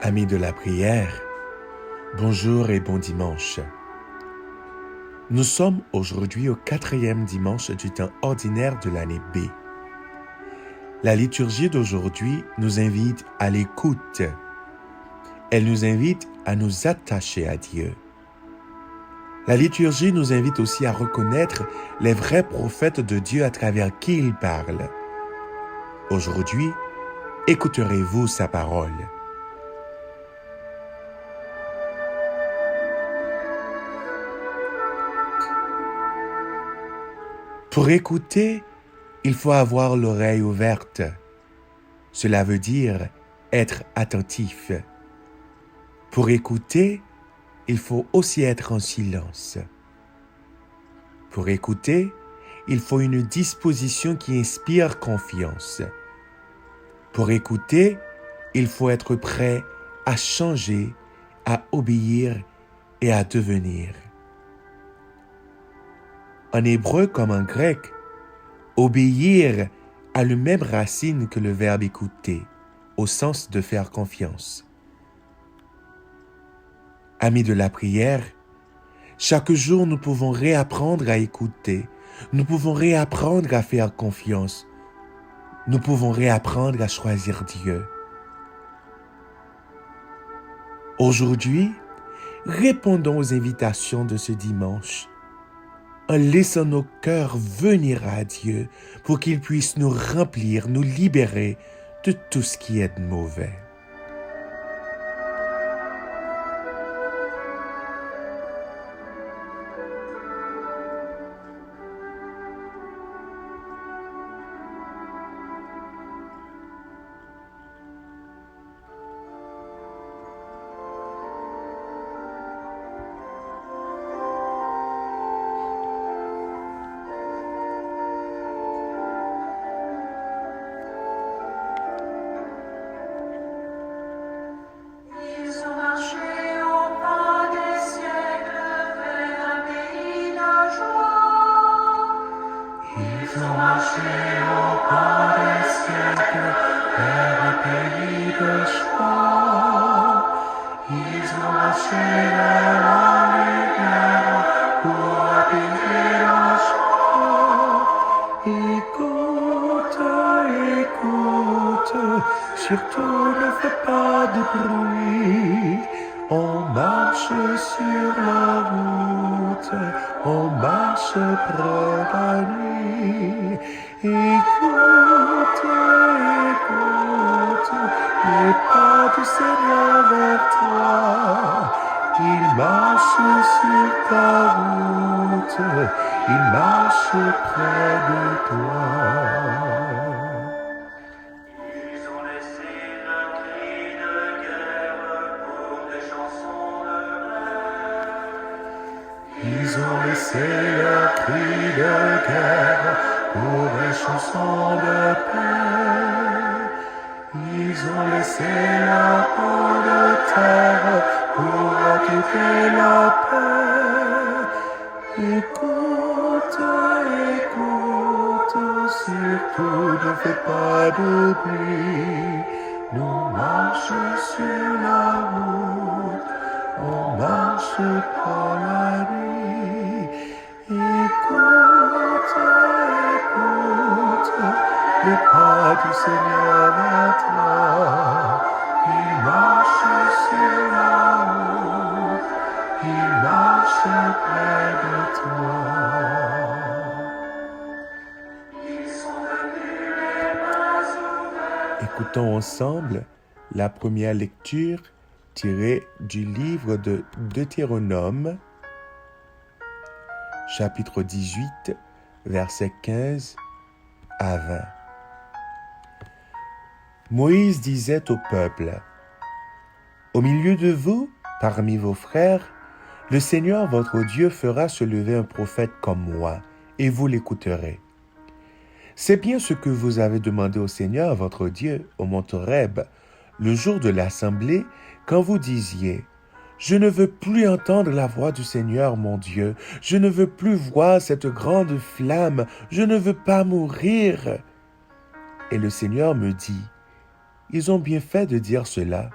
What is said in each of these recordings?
Amis de la prière, bonjour et bon dimanche. Nous sommes aujourd'hui au 4e dimanche du temps ordinaire de l'année B. La liturgie d'aujourd'hui nous invite à l'écoute. Elle nous invite à nous attacher à Dieu. La liturgie nous invite aussi à reconnaître les vrais prophètes de Dieu à travers qui il parle. Aujourd'hui, écouterez-vous sa parole? Pour écouter, il faut avoir l'oreille ouverte. Cela veut dire être attentif. Pour écouter, il faut aussi être en silence. Pour écouter, il faut une disposition qui inspire confiance. Pour écouter, il faut être prêt à changer, à obéir et à devenir. En hébreu comme en grec, obéir a le même racine que le verbe écouter, au sens de faire confiance. Amis de la prière, chaque jour nous pouvons réapprendre à écouter, nous pouvons réapprendre à faire confiance, nous pouvons réapprendre à choisir Dieu. Aujourd'hui, répondons aux invitations de ce dimanche, en laissant nos cœurs venir à Dieu pour qu'il puisse nous remplir, nous libérer de tout ce qui est mauvais. Ils ont marché au pas des siècles vers un pays de joie. Ils ont marché vers la lumière pour apaiser la joie. Écoute, écoute, surtout ne fais pas de bruit. On marche sur la route, on marche près la nuit. Écoute, écoute, les pas du Seigneur vers toi. Il marche sur ta route, il marche près de toi. Ils ont laissé leur cri de guerre pour des chansons de paix. Ils ont laissé leur peau de terre pour occuper la paix. Écoute, écoute, surtout ne fais pas de bruit. Nous marchons sur la route, on marche par la nuit. Écoute, écoute, les pas du Seigneur vers toi. Il marche sur la route, il marche près de toi. Ils sont venus les mains ouvertes. Écoutons ensemble la première lecture tirée du livre de Deutéronome, chapitre 18, versets 15 à 20. Moïse disait au peuple, « Au milieu de vous, parmi vos frères, le Seigneur votre Dieu fera se lever un prophète comme moi, et vous l'écouterez. C'est bien ce que vous avez demandé au Seigneur votre Dieu, au mont Horeb, le jour de l'assemblée, quand vous disiez, « Je ne veux plus entendre la voix du Seigneur mon Dieu, je ne veux plus voir cette grande flamme, je ne veux pas mourir. » Et le Seigneur me dit, « Ils ont bien fait de dire cela.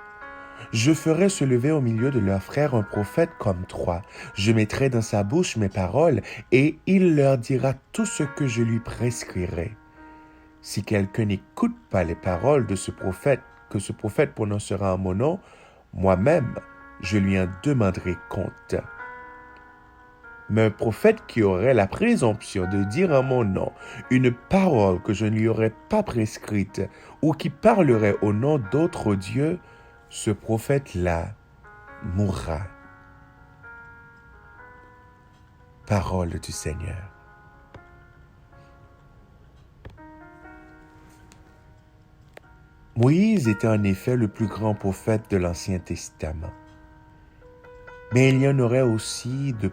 Je ferai se lever au milieu de leurs frères un prophète comme toi. Je mettrai dans sa bouche mes paroles et il leur dira tout ce que je lui prescrirai. Si quelqu'un n'écoute pas les paroles de ce prophète, que ce prophète prononcera en mon nom, moi-même, je lui en demanderai compte. Mais un prophète qui aurait la présomption de dire en mon nom une parole que je ne lui aurais pas prescrite ou qui parlerait au nom d'autres dieux, ce prophète-là mourra. Parole du Seigneur. Moïse était en effet le plus grand prophète de l'Ancien Testament. Mais il y en aurait aussi de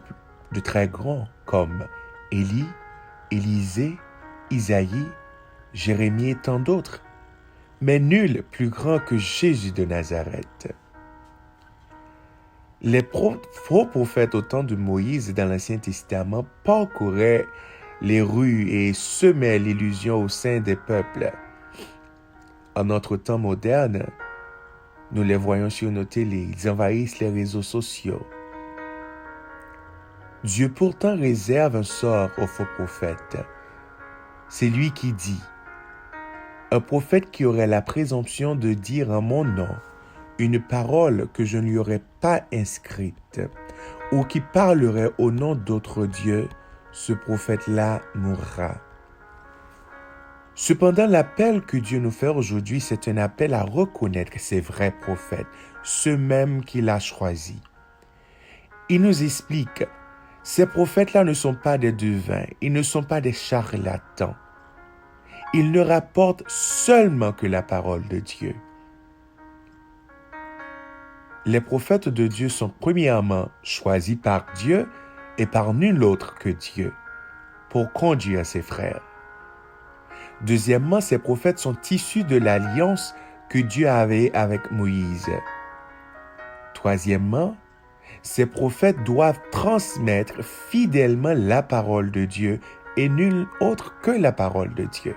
très grands comme Élie, Élisée, Isaïe, Jérémie et tant d'autres. Mais nul plus grand que Jésus de Nazareth. Les faux prophètes au temps de Moïse dans l'Ancien Testament parcouraient les rues et semaient l'illusion au sein des peuples. En notre temps moderne, nous les voyons sur nos télés, ils envahissent les réseaux sociaux. Dieu pourtant réserve un sort aux faux prophètes. C'est lui qui dit, un prophète qui aurait la présomption de dire en mon nom une parole que je ne lui aurais pas inscrite, ou qui parlerait au nom d'autres dieux, ce prophète-là mourra. Cependant, l'appel que Dieu nous fait aujourd'hui, c'est un appel à reconnaître ces vrais prophètes, ceux mêmes qu'il a choisis. Il nous explique, ces prophètes-là ne sont pas des devins, ils ne sont pas des charlatans. Ils ne rapportent seulement que la parole de Dieu. Les prophètes de Dieu sont premièrement choisis par Dieu et par nul autre que Dieu pour conduire ses frères. Deuxièmement, ces prophètes sont issus de l'alliance que Dieu avait avec Moïse. Troisièmement, ces prophètes doivent transmettre fidèlement la parole de Dieu et nul autre que la parole de Dieu.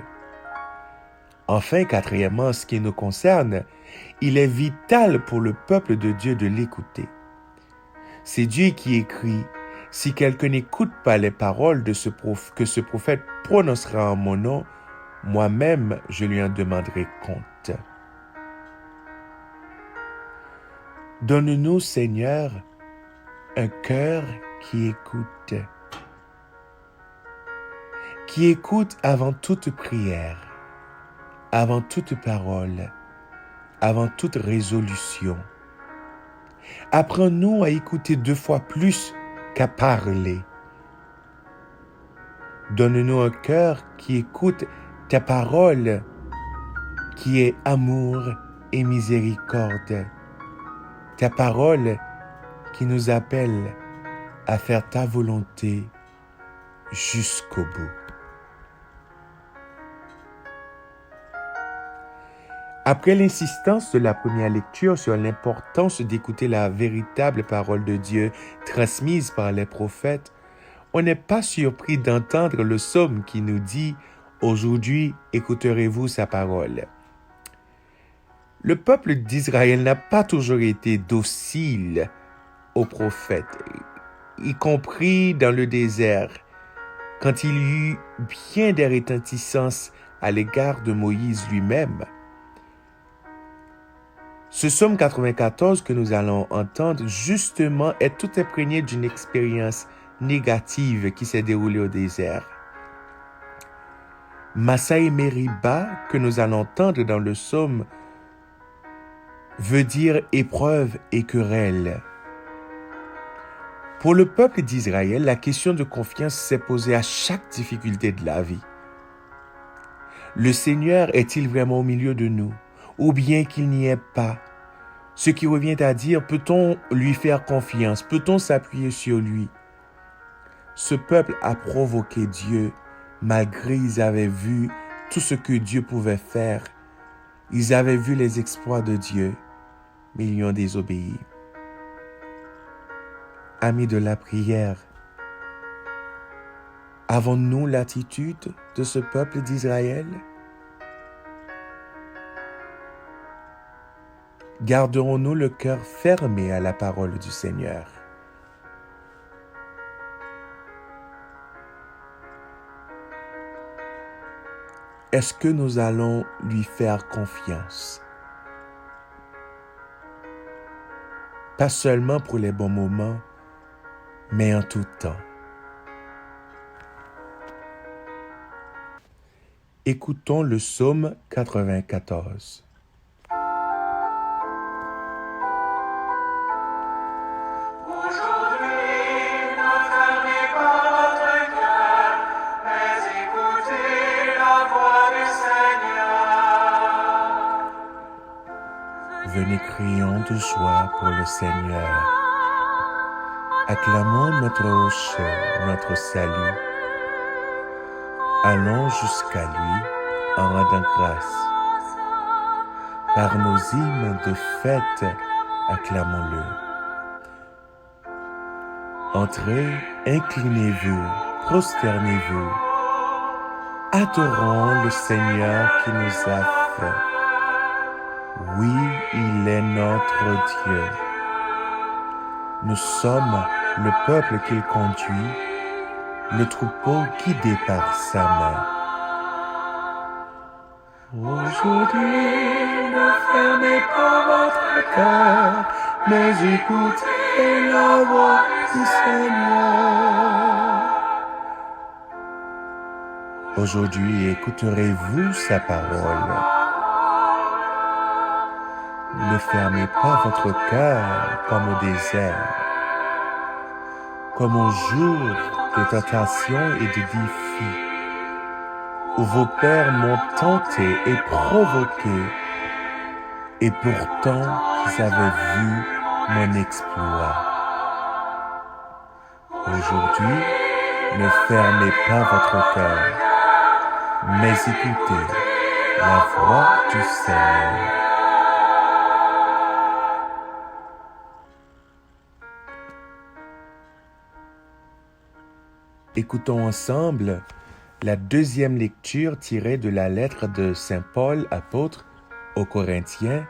Enfin, quatrièmement, en ce qui nous concerne, il est vital pour le peuple de Dieu de l'écouter. C'est Dieu qui écrit, « Si quelqu'un n'écoute pas les paroles que ce prophète prononcera en mon nom, moi-même, je lui en demanderai compte. » Donne-nous, Seigneur, un cœur qui écoute avant toute prière, avant toute parole, avant toute résolution. Apprends-nous à écouter 2 fois plus qu'à parler. Donne-nous un cœur qui écoute ta parole, qui est amour et miséricorde. Ta parole qui nous appelle à faire ta volonté jusqu'au bout. Après l'insistance de la première lecture sur l'importance d'écouter la véritable parole de Dieu transmise par les prophètes, on n'est pas surpris d'entendre le psaume qui nous dit « Aujourd'hui, écouterez-vous sa parole ». Le peuple d'Israël n'a pas toujours été docile aux prophètes, y compris dans le désert, quand il y eut bien des réticences à l'égard de Moïse lui-même. Ce psaume 94 que nous allons entendre, justement, est tout imprégné d'une expérience négative qui s'est déroulée au désert. Massa et Meriba, que nous allons entendre dans le psaume, veut dire épreuve et querelle. Pour le peuple d'Israël, la question de confiance s'est posée à chaque difficulté de la vie. Le Seigneur est-il vraiment au milieu de nous, ou bien qu'il n'y est pas? Ce qui revient à dire, peut-on lui faire confiance? Peut-on s'appuyer sur lui? Ce peuple a provoqué Dieu, malgré ils avaient vu tout ce que Dieu pouvait faire. Ils avaient vu les exploits de Dieu, mais ils lui ont désobéi. Amis de la prière, avons-nous l'attitude de ce peuple d'Israël? Garderons-nous le cœur fermé à la parole du Seigneur? Est-ce que nous allons lui faire confiance? Pas seulement pour les bons moments, mais en tout temps. Écoutons le psaume 94. Venez, crions de joie pour le Seigneur. Acclamons notre rocher, notre salut. Allons jusqu'à lui en rendant grâce. Par nos hymnes de fête, acclamons-le. Entrez, inclinez-vous, prosternez-vous. Adorons le Seigneur qui nous a fait. Oui, il est notre Dieu. Nous sommes le peuple qu'il conduit, le troupeau guidé par sa main. Aujourd'hui, ne fermez pas votre cœur, mais écoutez la voix du Seigneur. Aujourd'hui, écouterez-vous sa parole. Ne fermez pas votre cœur comme au désert, comme au jour de tentation et de défi, où vos pères m'ont tenté et provoqué, et pourtant ils avaient vu mon exploit. Aujourd'hui, ne fermez pas votre cœur, mais écoutez la voix du Seigneur. Écoutons ensemble la deuxième lecture tirée de la lettre de Saint Paul, apôtre, aux Corinthiens,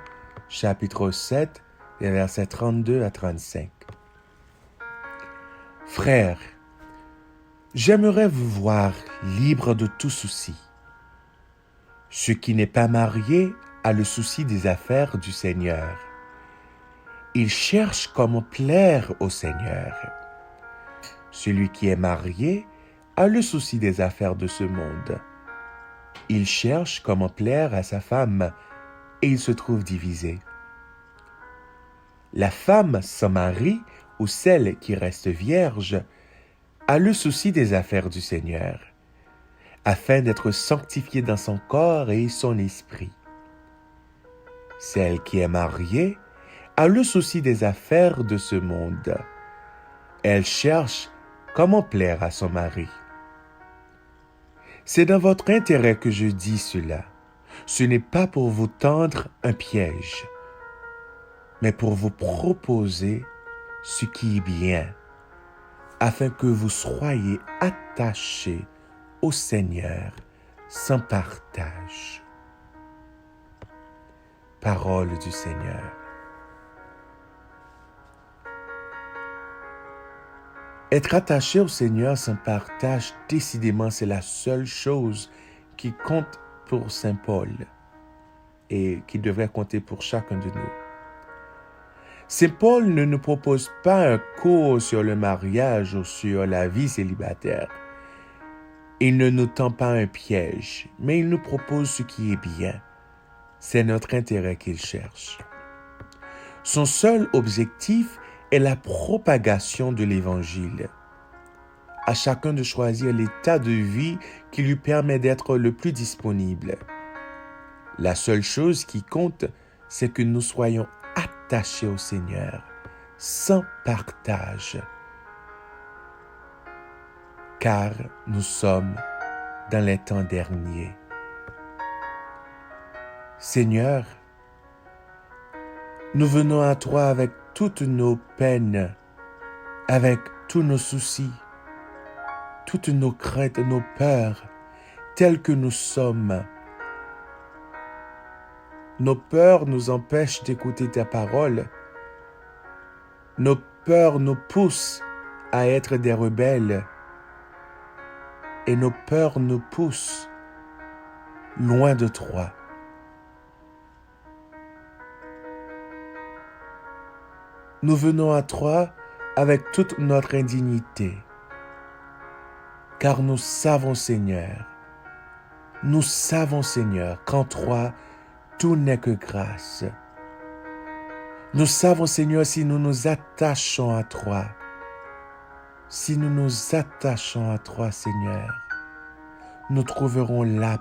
chapitre 7, les versets 32 à 35. Frères, j'aimerais vous voir libres de tout souci. Ce qui n'est pas marié a le souci des affaires du Seigneur. Il cherche comment plaire au Seigneur. Celui qui est marié a le souci des affaires de ce monde. Il cherche comment plaire à sa femme et il se trouve divisé. La femme sans mari ou celle qui reste vierge a le souci des affaires du Seigneur, afin d'être sanctifiée dans son corps et son esprit. Celle qui est mariée a le souci des affaires de ce monde. Elle cherche comment plaire à son mari. C'est dans votre intérêt que je dis cela. Ce n'est pas pour vous tendre un piège, mais pour vous proposer ce qui est bien, afin que vous soyez attachés au Seigneur sans partage. Parole du Seigneur. Être attaché au Seigneur sans partage, décidément, c'est la seule chose qui compte pour Saint Paul et qui devrait compter pour chacun de nous. Saint Paul ne nous propose pas un cours sur le mariage ou sur la vie célibataire. Il ne nous tend pas un piège, mais il nous propose ce qui est bien. C'est notre intérêt qu'il cherche. Son seul objectif est la propagation de l'Évangile. À chacun de choisir l'état de vie qui lui permet d'être le plus disponible. La seule chose qui compte, c'est que nous soyons attachés au Seigneur, sans partage, car nous sommes dans les temps derniers. Seigneur, nous venons à toi avec toutes nos peines, avec tous nos soucis, toutes nos craintes, nos peurs, tels que nous sommes. Nos peurs nous empêchent d'écouter ta parole. Nos peurs nous poussent à être des rebelles. Et nos peurs nous poussent loin de toi. Nous venons à toi avec toute notre indignité, car nous savons, Seigneur, qu'en toi, tout n'est que grâce. Nous savons, Seigneur, si nous nous attachons à toi, Seigneur, nous trouverons la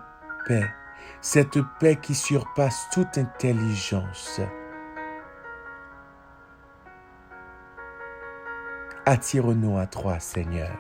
paix, cette paix qui surpasse toute intelligence. Attire-nous à toi, Seigneur.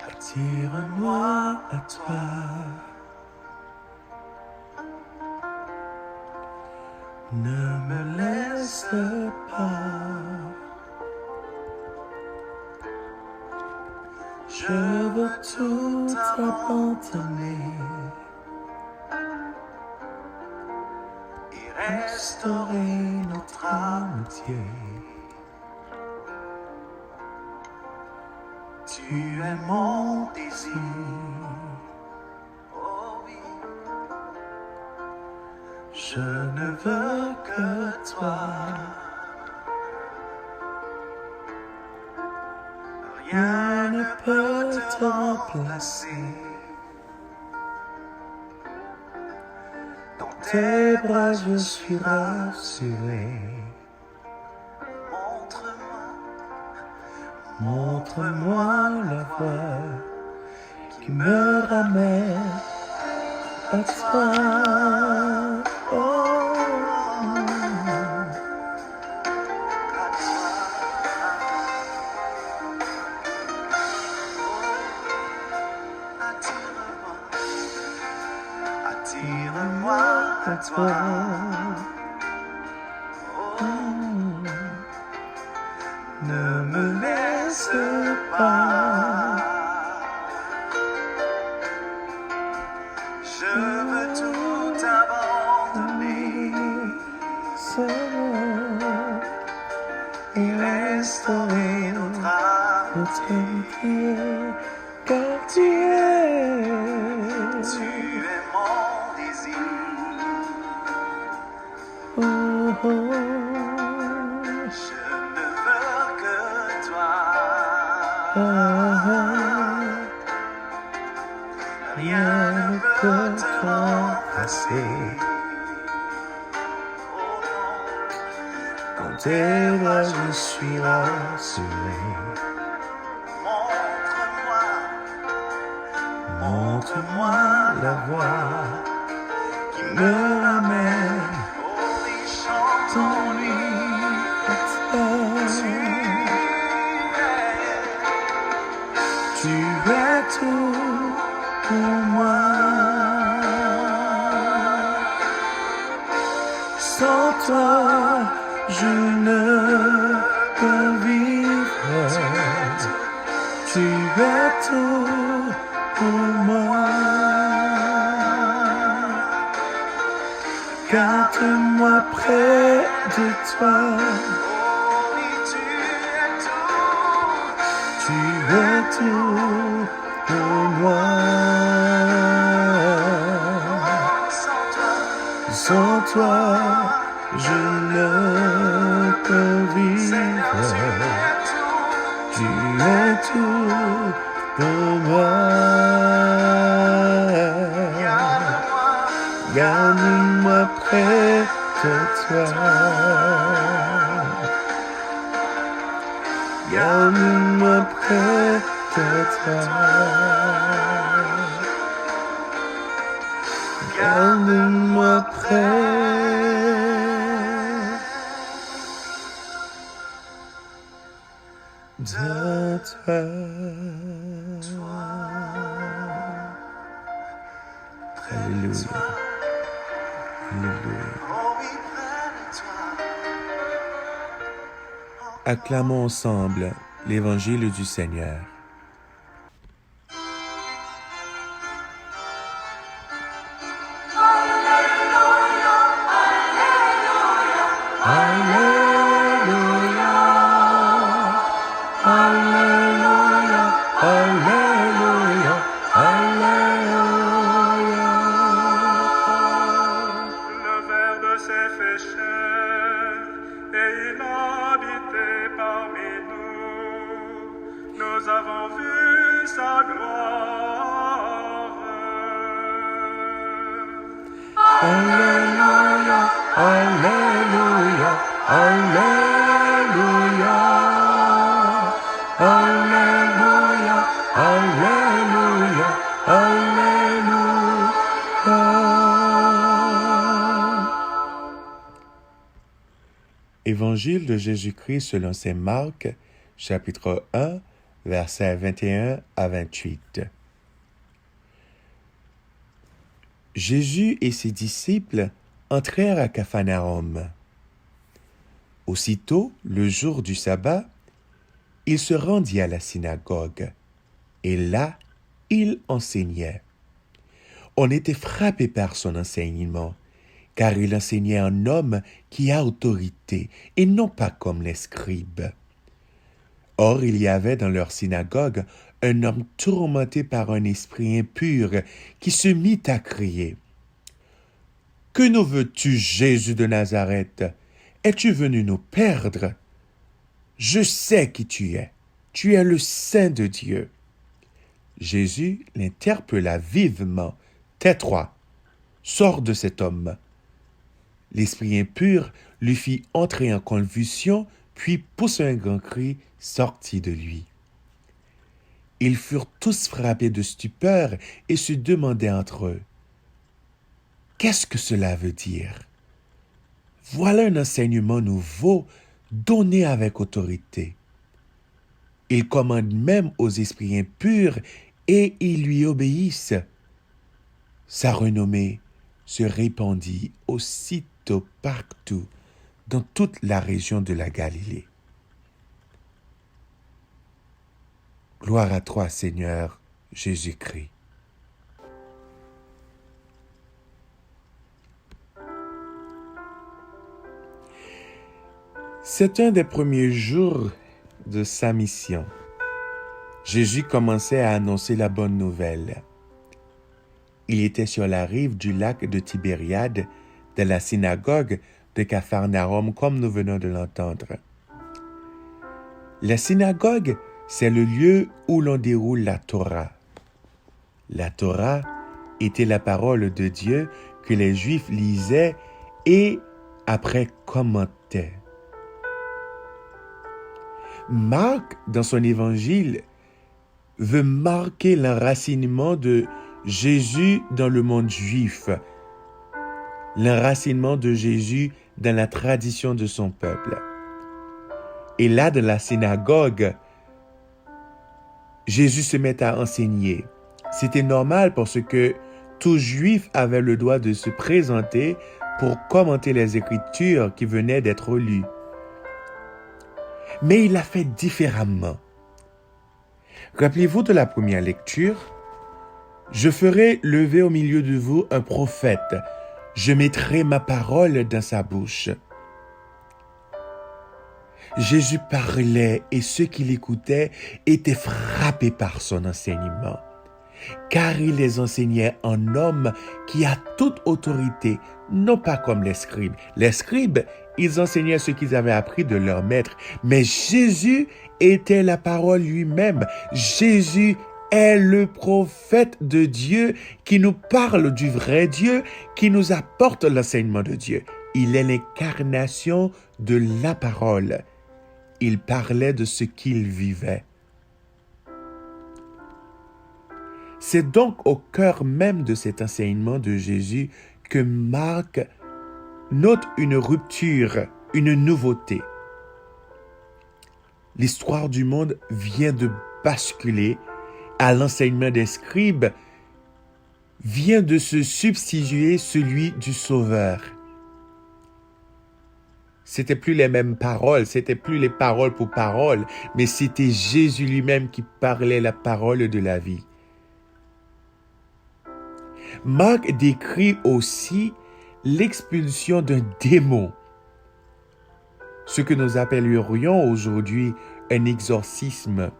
Attire-moi à toi. Ne me laisse pas. Je veux tout abandonner et restaurer notre amitié. Tu es mon désir. Oh oui. Je ne veux que toi. Rien ne peut te remplacer. Dans tes bras je suis rassuré. Montre-moi la voie qui me ramène à toi. Oh. Attire-moi à toi. Ne me laisse pas. Je veux tout abandonner, Seigneur, et restaurer notre amitié, car tu es mon désir. Oh, oh. Rien ne peut te remplacer. Dans tes bras je suis rassuré. Montre-moi la voie qui me ramène. Chantons-lui à toi. Tu es tout pour moi. Sans toi, je ne peux vivre. Tu es tout pour moi. Garde-moi près de toi. Tu es tout pour moi. Sans toi, je ne peux vivre. Tu es tout pour moi. Garde-moi près de toi. Garde-moi près de toi. Garde-moi près de toi. toi. Alléluia. Alléluia. Acclamons ensemble l'évangile du Seigneur. Alléluia, Alléluia, Alléluia, Alléluia. Le Verbe s'est fait chair et il a habité parmi nous. Nous avons vu sa gloire. Alléluia, Alléluia, Alléluia, Alléluia, Alléluia, Alléluia. Évangile de Jésus-Christ selon saint Marc, chapitre 1, versets 21 à 28. Jésus et ses disciples entrèrent à Capharnaüm. Aussitôt, le jour du sabbat, il se rendit à la synagogue, et là, il enseignait. On était frappé par son enseignement, car il enseignait un homme qui a autorité, et non pas comme les scribes. Or, il y avait dans leur synagogue un homme tourmenté par un esprit impur qui se mit à crier. « Que nous veux-tu, Jésus de Nazareth? Es-tu venu nous perdre? Je sais qui tu es le Saint de Dieu. » Jésus l'interpella vivement. « Tais-toi, sors de cet homme. » L'esprit impur lui fit entrer en convulsion, puis poussa un grand cri, sortit de lui. Ils furent tous frappés de stupeur et se demandaient entre eux: « Qu'est-ce que cela veut dire? Voilà un enseignement nouveau donné avec autorité. Il commande même aux esprits impurs et ils lui obéissent. » Sa renommée se répandit aussitôt partout dans toute la région de la Galilée. Gloire à toi, Seigneur Jésus-Christ. C'est un des premiers jours de sa mission. Jésus commençait à annoncer la bonne nouvelle. Il était sur la rive du lac de Tibériade, de la synagogue de Capharnaüm, comme nous venons de l'entendre. La synagogue, c'est le lieu où l'on déroule la Torah. La Torah était la parole de Dieu que les Juifs lisaient et après commentaient. Marc, dans son évangile, veut marquer l'enracinement de Jésus dans le monde juif, l'enracinement de Jésus dans la tradition de son peuple. Et là, dans la synagogue, Jésus se met à enseigner. C'était normal parce que tout juif avait le droit de se présenter pour commenter les Écritures qui venaient d'être lues. Mais il l'a fait différemment. Rappelez-vous de la première lecture. « Je ferai lever au milieu de vous un prophète. Je mettrai ma parole dans sa bouche. » Jésus parlait et ceux qui l'écoutaient étaient frappés par son enseignement, car il les enseignait en homme qui a toute autorité, non pas comme les scribes. Les scribes, ils enseignaient ce qu'ils avaient appris de leur maître, mais Jésus était la parole lui-même. Jésus est le prophète de Dieu qui nous parle du vrai Dieu, qui nous apporte l'enseignement de Dieu. Il est l'incarnation de la parole. Il parlait de ce qu'il vivait. C'est donc au cœur même de cet enseignement de Jésus que Marc note une rupture, une nouveauté. L'histoire du monde vient de basculer à l'enseignement des scribes, vient de se substituer celui du Sauveur. C'était plus les mêmes paroles, c'était plus les paroles pour paroles, mais c'était Jésus lui-même qui parlait la parole de la vie. Marc décrit aussi l'expulsion d'un démon, ce que nous appellerions aujourd'hui un exorcisme.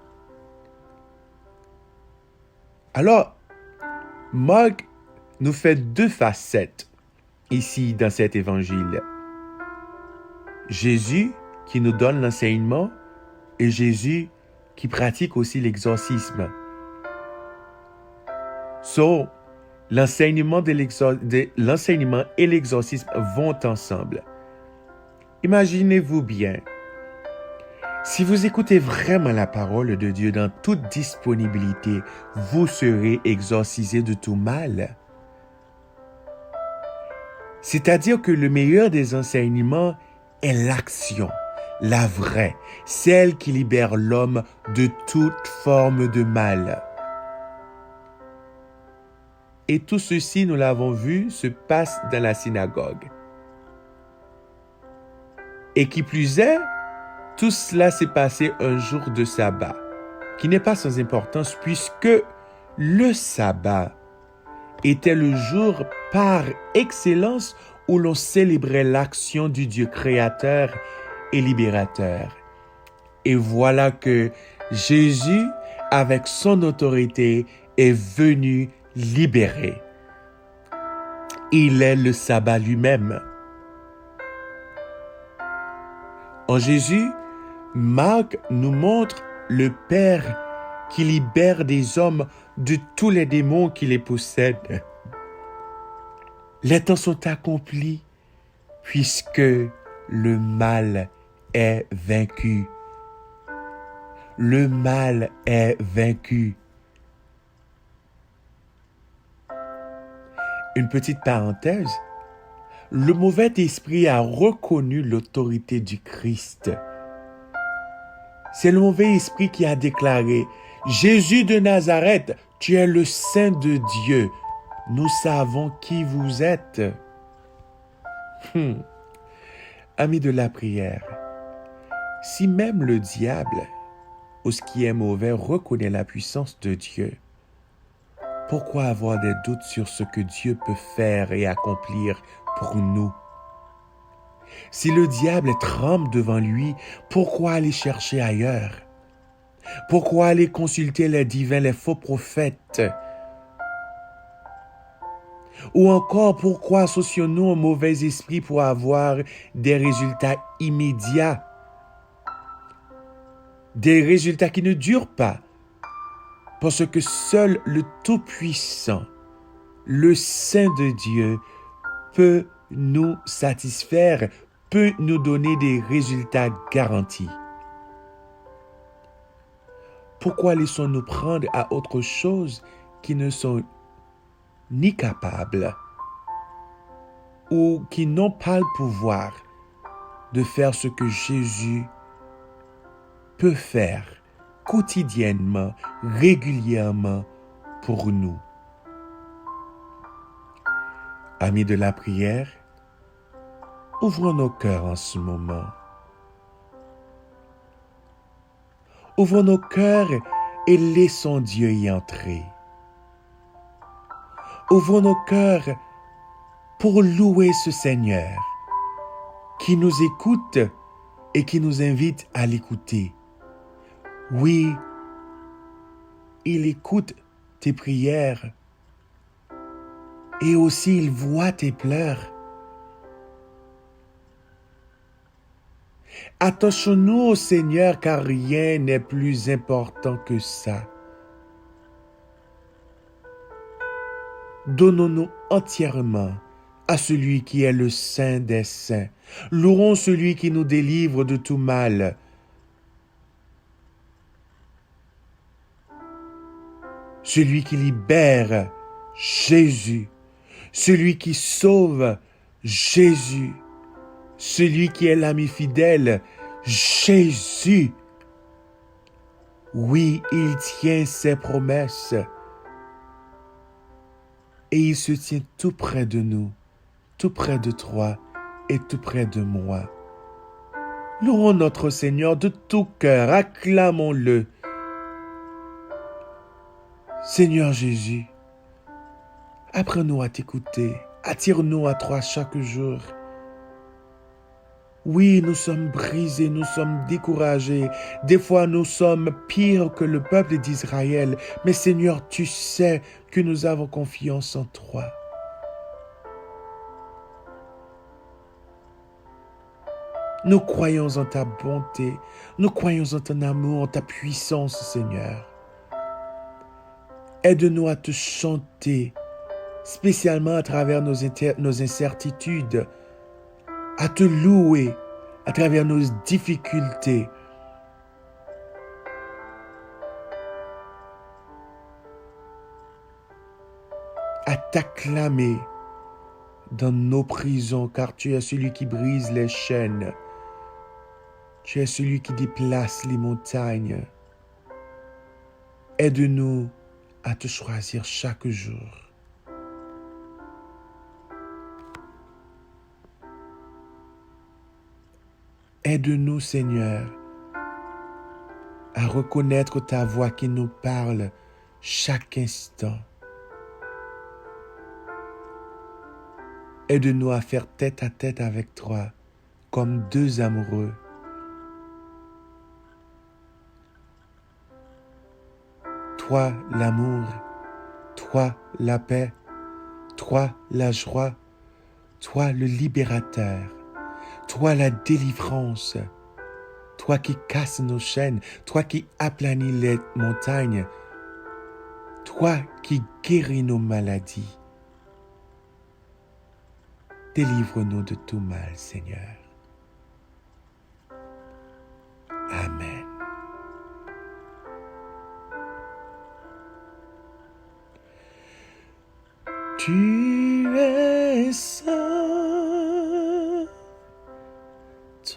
Alors, Marc nous fait deux facettes ici dans cet évangile. Jésus qui nous donne l'enseignement et Jésus qui pratique aussi l'exorcisme. L'enseignement et l'exorcisme vont ensemble. Imaginez-vous bien, si vous écoutez vraiment la parole de Dieu dans toute disponibilité, vous serez exorcisé de tout mal. C'est-à-dire que le meilleur des enseignements est l'action, la vraie, celle qui libère l'homme de toute forme de mal. Et tout ceci, nous l'avons vu, se passe dans la synagogue. Et qui plus est, tout cela s'est passé un jour de sabbat, qui n'est pas sans importance puisque le sabbat était le jour par excellence où l'on célébrait l'action du Dieu créateur et libérateur. Et voilà que Jésus, avec son autorité, est venu libérer. Il est le sabbat lui-même. En Jésus, Marc nous montre le Père qui libère des hommes de tous les démons qui les possèdent. Les temps sont accomplis puisque le mal est vaincu. Le mal est vaincu. Une petite parenthèse, le mauvais esprit a reconnu l'autorité du Christ. C'est le mauvais esprit qui a déclaré « Jésus de Nazareth, tu es le Saint de Dieu. Nous savons qui vous êtes. » Amis de la prière, si même le diable, ou ce qui est mauvais, reconnaît la puissance de Dieu, pourquoi avoir des doutes sur ce que Dieu peut faire et accomplir pour nous? Si le diable tremble devant lui, pourquoi aller chercher ailleurs? Pourquoi aller consulter les divins, les faux prophètes? Ou encore, pourquoi associons-nous un mauvais esprit pour avoir des résultats immédiats? Des résultats qui ne durent pas. Parce que seul le Tout-Puissant, le Saint de Dieu, peut nous satisfaire, peut nous donner des résultats garantis. Pourquoi laissons-nous prendre à autre chose qui ne sont ni capables ou qui n'ont pas le pouvoir de faire ce que Jésus peut faire quotidiennement, régulièrement pour nous? Amis de la prière, ouvrons nos cœurs en ce moment. Ouvrons nos cœurs et laissons Dieu y entrer. Ouvrons nos cœurs pour louer ce Seigneur qui nous écoute et qui nous invite à l'écouter. Oui, il écoute tes prières et aussi il voit tes pleurs. Attachons-nous au Seigneur car rien n'est plus important que ça. Donnons-nous entièrement à celui qui est le Saint des Saints. Louons celui qui nous délivre de tout mal. Celui qui libère, Jésus. Celui qui sauve, Jésus. Celui qui est l'ami fidèle, Jésus. Oui, il tient ses promesses. Et il se tient tout près de nous, tout près de toi et tout près de moi. Louons notre Seigneur de tout cœur, acclamons-le. Seigneur Jésus, apprends-nous à t'écouter, attire-nous à toi chaque jour. Oui, nous sommes brisés, nous sommes découragés. Des fois, nous sommes pires que le peuple d'Israël. Mais Seigneur, tu sais que nous avons confiance en toi. Nous croyons en ta bonté. Nous croyons en ton amour, en ta puissance, Seigneur. Aide-nous à te chanter, spécialement à travers nos incertitudes, à te louer à travers nos difficultés. À t'acclamer dans nos prisons, car tu es celui qui brise les chaînes. Tu es celui qui déplace les montagnes. Aide-nous à te choisir chaque jour. Aide-nous, Seigneur, à reconnaître ta voix qui nous parle chaque instant. Aide-nous à faire tête à tête avec toi, comme deux amoureux. Toi, l'amour, toi, la paix, toi, la joie, toi, le libérateur. Toi la délivrance, toi qui casses nos chaînes, toi qui aplanis les montagnes, toi qui guéris nos maladies. Délivre-nous de tout mal, Seigneur. Amen. Tu es saint.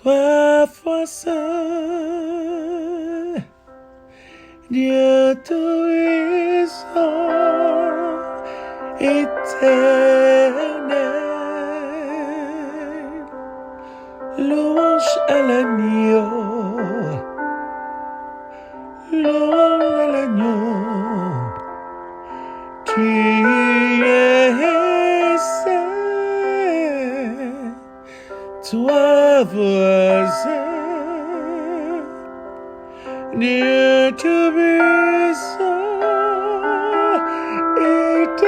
Toi, force, Dieu tout-puissant, éternel, louange à l'agneau, louange à l'agneau, tu es saint, toi, voisin, Dieu tout-puissant, éternel,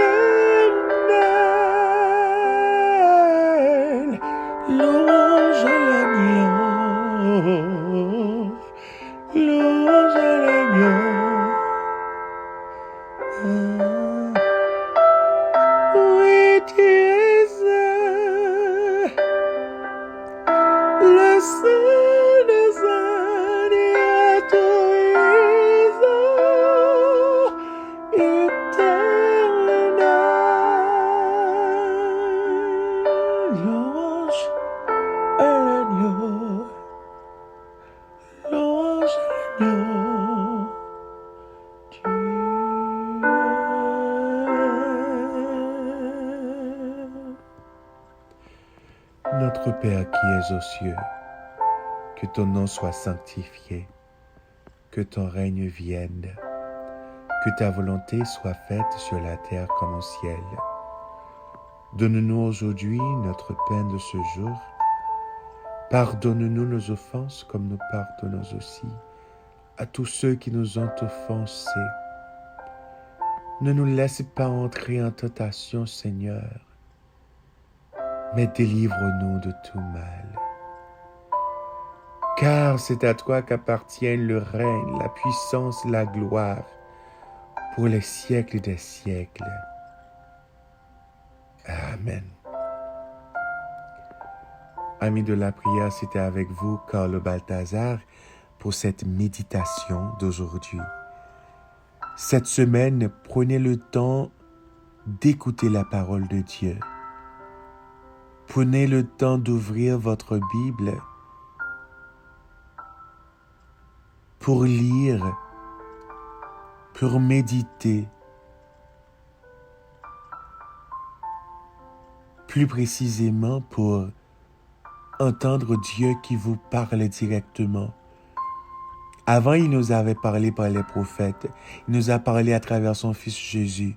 louange à l'agneau, louange à l'agneau. Oui, tu es saint, le Saint des saints, Dieu tout-puissant, éternel, louange à l'agneau, louange à l'agneau, Notre Père qui es aux cieux, que ton nom soit sanctifié, que ton règne vienne, que ta volonté soit faite sur la terre comme au ciel. Donne-nous aujourd'hui notre pain de ce jour. Pardonne-nous nos offenses comme nous pardonnons aussi à tous ceux qui nous ont offensés. Ne nous laisse pas entrer en tentation, Seigneur, mais délivre-nous de tout mal. Car c'est à toi qu'appartiennent le règne, la puissance, la gloire, pour les siècles des siècles. Amen. Amis de la prière, c'était avec vous, Carlo Balthazar, pour cette méditation d'aujourd'hui. Cette semaine, prenez le temps d'écouter la parole de Dieu. Prenez le temps d'ouvrir votre Bible pour lire pour méditer, plus précisément pour entendre Dieu qui vous parle directement. Avant, il nous avait parlé par les prophètes. Il nous a parlé à travers son Fils Jésus.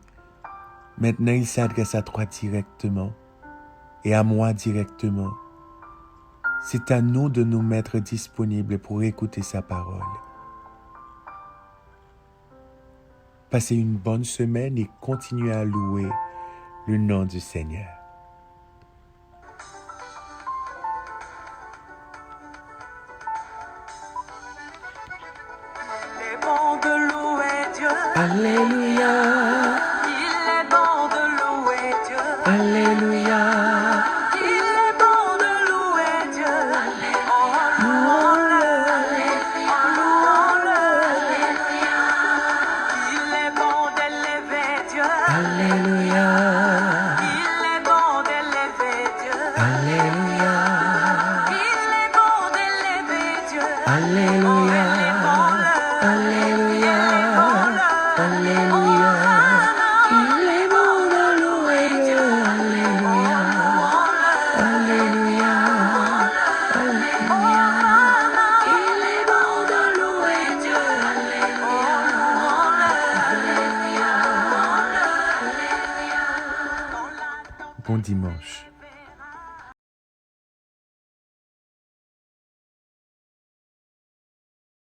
Maintenant, il s'adresse à toi directement et à moi directement. C'est à nous de nous mettre disponibles pour écouter sa parole. Passez une bonne semaine et continuez à louer le nom du Seigneur. Il est bon de louer Dieu. Alléluia, Il est bon de louer Dieu. Alléluia, Il est bon de louer Dieu. En louant-le, en louant-le. Il est bon d'élever Dieu. Alléluia, Il est bon d'élever Dieu. Alléluia, Il est bon d'élever Dieu. Alléluia, Alléluia, Alléluia. Il est bon de louer Dieu, Alléluia, Alléluia, Alléluia. Il est bon de louer Dieu, Alléluia, Alléluia. Bon dimanche.